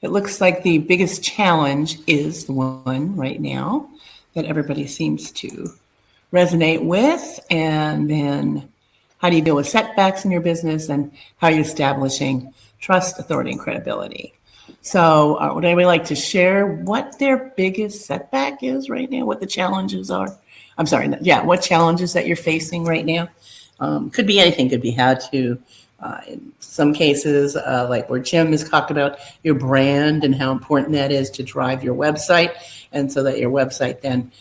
It looks like the biggest challenge is the one right now that everybody seems to resonate with. And then how do you deal with setbacks in your business, and how are you establishing trust, authority, and credibility? So would anybody like to share what their biggest setback is right now, what the challenges are? I'm sorry, what challenges that you're facing right now? Could be anything, could be how to, in some cases, like where Jim has talked about your brand and how important that is to drive your website. And so that your website then,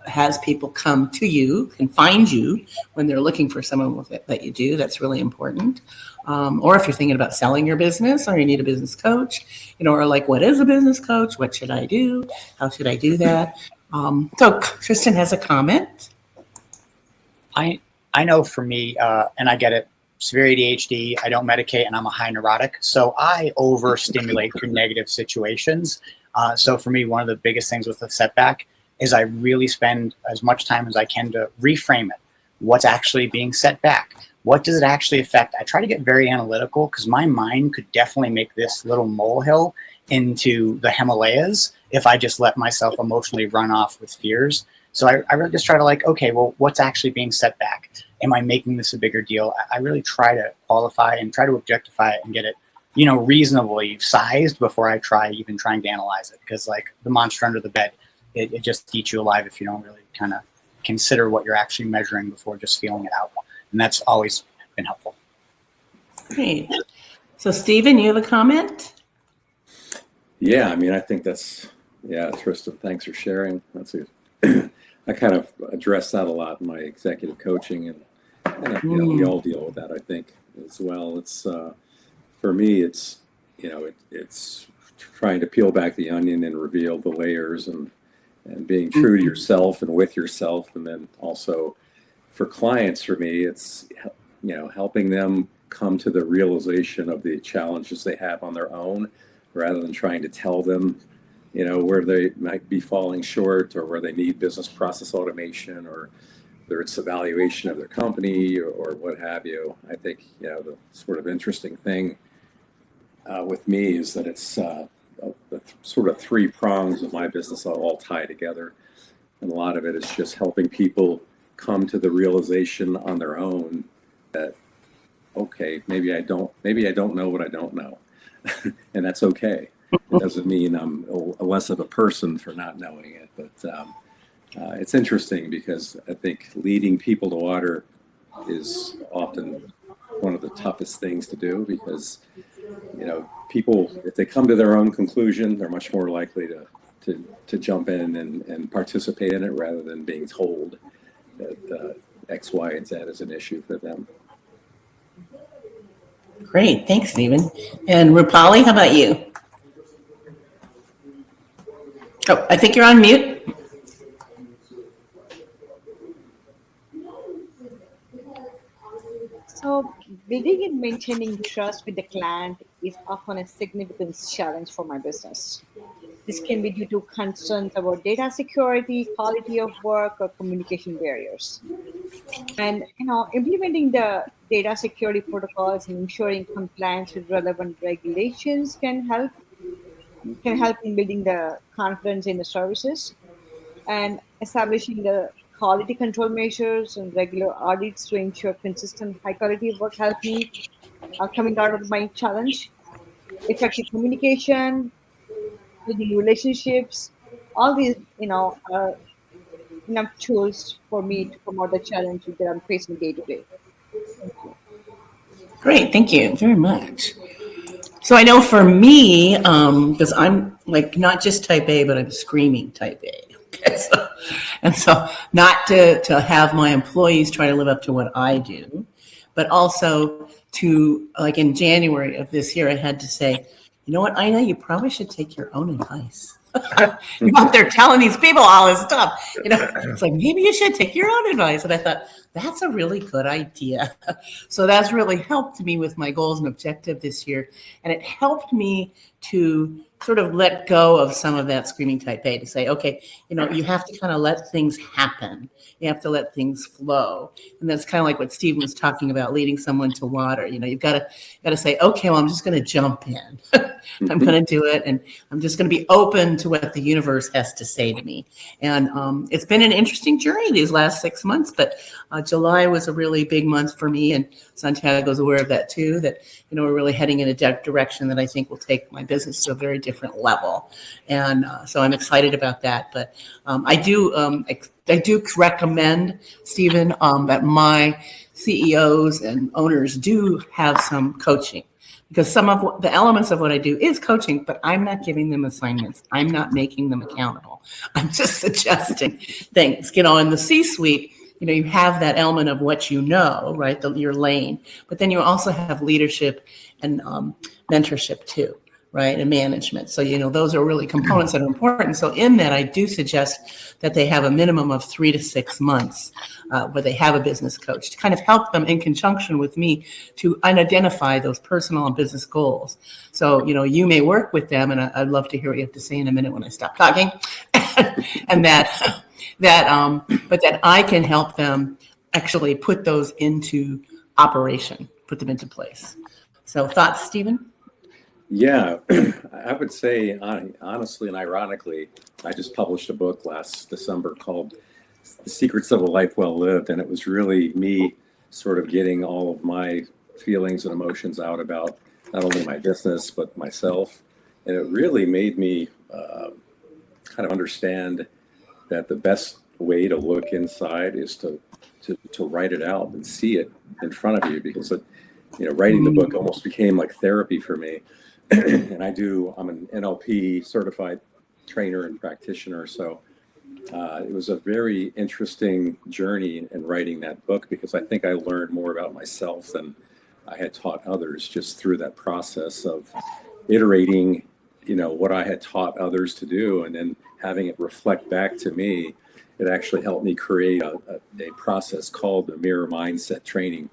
has people come to you and find you when they're looking for someone with it that you do. That's really important. Or if you're thinking about selling your business, or you need a business coach, or like, what is a business coach? What should I do? How should I do that? So Kristen has a comment. I know for me, and I get it, severe ADHD, I don't medicate, and I'm a high neurotic. So I overstimulate through negative situations. So for me, one of the biggest things with the setback is I really spend as much time as I can to reframe it. What's actually being set back? What does it actually affect? I try to get very analytical, because my mind could definitely make this little molehill into the Himalayas if I just let myself emotionally run off with fears. So I really just try to okay, well, what's actually being set back? Am I making this a bigger deal? I really try to qualify and try to objectify it and get it, reasonably sized before I even trying to analyze it. Because like the monster under the bed, it just eats you alive if you don't really kind of consider what you're actually measuring before just feeling it out. And that's always been helpful. Great. So Stephen, you have a comment? Yeah, I think that's, Tristan, thanks for sharing. That's it. I kind of address that a lot in my executive coaching, and we all deal with that, I think, as well. It's for me, it's it's trying to peel back the onion and reveal the layers, and being true to yourself and with yourself. And then also for clients, for me, it's helping them come to the realization of the challenges they have on their own, rather than trying to tell them where they might be falling short, or where they need business process automation, or whether it's evaluation of their company, or what have you. I think, the sort of interesting thing with me is that it's the sort of three prongs of my business all tie together. And a lot of it is just helping people come to the realization on their own that, okay, maybe I don't know what I don't know. And that's okay. It doesn't mean I'm less of a person for not knowing it, but it's interesting, because I think leading people to water is often one of the toughest things to do, because people, if they come to their own conclusion, they're much more likely to jump in and participate in it, rather than being told that X, Y, and Z is an issue for them. Great, thanks, Stephen. And Rupali, how about you? Oh, I think you're on mute. So building and maintaining trust with the client is often a significant challenge for my business. This can be due to concerns about data security, quality of work, or communication barriers. And implementing the data security protocols and ensuring compliance with relevant regulations can help in building the confidence in the services, and establishing the quality control measures and regular audits to ensure consistent high quality work help me coming out of my challenge. Effective communication, building relationships, all these are enough tools for me to promote the challenge that I'm facing day to day. Thank you. Great, thank you very much. So I know for me, because I'm like not just type A, but I'm screaming type A. Okay, so not to have my employees try to live up to what I do, but also to, like in January of this year, I had to say, you know what, Ina, you probably should take your own advice. You're out there telling these people all this stuff. It's like, maybe you should take your own advice. And I thought, that's a really good idea. So that's really helped me with my goals and objective this year. And it helped me to sort of let go of some of that screaming type A, to say, okay, you have to kind of let things happen. You have to let things flow. And that's kind of like what Stephen was talking about, leading someone to water. You've got to say, okay, well, I'm just going to jump in. I'm going to do it. And I'm just going to be open to what the universe has to say to me. And it's been an interesting journey these last 6 months, but July was a really big month for me. And Santiago's aware of that too, that, we're really heading in a direction that I think will take my business to a very different level. And so I'm excited about that. But I do recommend, Stephen, that my CEOs and owners do have some coaching, because some of the elements of what I do is coaching, but I'm not giving them assignments. I'm not making them accountable. I'm just suggesting things. In the C-suite, you have that element of what right, your lane, but then you also have leadership and mentorship too, right, and management. So, those are really components that are important. So in that, I do suggest that they have a minimum of 3 to 6 months where they have a business coach to kind of help them in conjunction with me to identify those personal and business goals. So, you may work with them, and I'd love to hear what you have to say in a minute when I stop talking, and but that I can help them actually put those into operation, put them into place. So thoughts, Stephen? Yeah, I would say honestly and ironically, I just published a book last December called The Secrets of a Life Well Lived. And it was really me sort of getting all of my feelings and emotions out about not only my business, but myself. And it really made me kind of understand that the best way to look inside is to write it out and see it in front of you, because writing the book almost became like therapy for me. And I'm an NLP certified trainer and practitioner. So it was a very interesting journey in writing that book, because I think I learned more about myself than I had taught others just through that process of iterating, what I had taught others to do, and then having it reflect back to me. It actually helped me create a process called the mirror mindset training,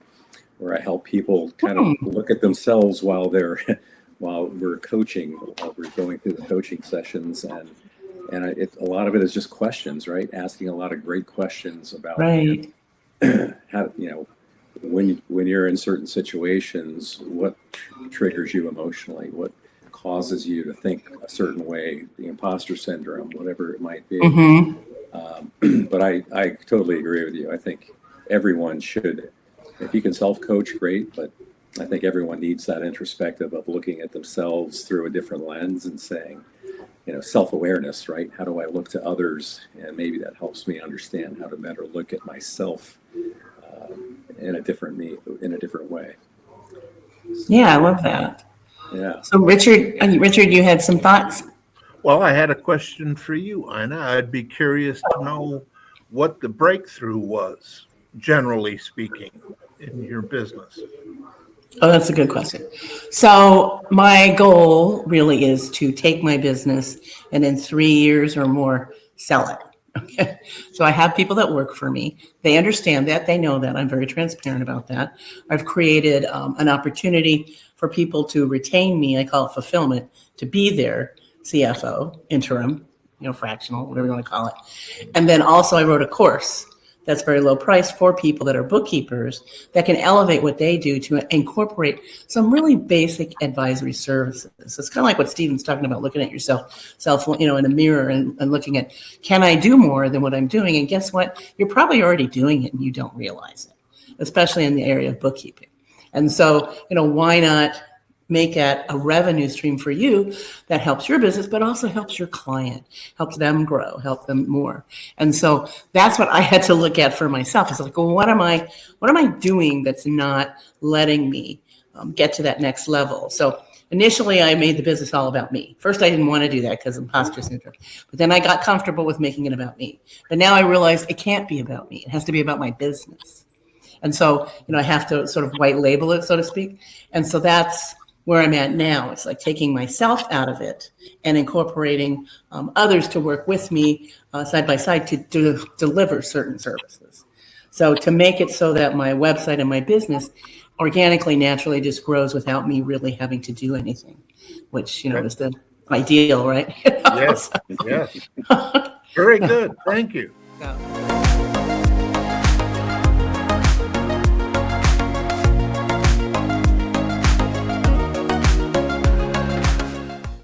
where I help people kind of look at themselves while we're coaching, while we're going through the coaching sessions. And a lot of it is just questions, right? Asking a lot of great questions about right. How, when you're in certain situations, what triggers you emotionally, what causes you to think a certain way, the imposter syndrome, whatever it might be. But I totally agree with you. I think everyone should, if you can self-coach, great, but I think everyone needs that introspective of looking at themselves through a different lens and saying, self-awareness, right? How do I look to others? And maybe that helps me understand how to better look at myself in a different way. Yeah, I love that. Yeah. So Richard, you had some thoughts? Well, I had a question for you, Ina. I'd be curious to know what the breakthrough was, generally speaking, in your business. Oh, that's a good question. So my goal really is to take my business and in 3 years or more, sell it. Okay. So I have people that work for me. They understand that. They know that. I'm very transparent about that. I've created an opportunity for people to retain me. I call it fulfillment, to be their CFO, interim, fractional, whatever you want to call it. And then also I wrote a course that's very low price for people that are bookkeepers that can elevate what they do to incorporate some really basic advisory services. So it's kind of like what Stephen's talking about, looking at yourself, in a mirror and looking at, can I do more than what I'm doing? And guess what? You're probably already doing it and you don't realize it, especially in the area of bookkeeping. And so, why not make it a revenue stream for you that helps your business, but also helps your client, helps them grow, help them more. And so that's what I had to look at for myself. It's like, well, what am I doing that's not letting me get to that next level? So initially I made the business all about me. First, I didn't want to do that because imposter syndrome, but then I got comfortable with making it about me. But now I realize it can't be about me. It has to be about my business. And so, I have to sort of white label it, so to speak. And so that's where I'm at now. It's like taking myself out of it and incorporating others to work with me side by side to deliver certain services. So to make it so that my website and my business organically, naturally just grows without me really having to do anything, which, is the ideal, right? Yes, yes. Very good. Thank you. So.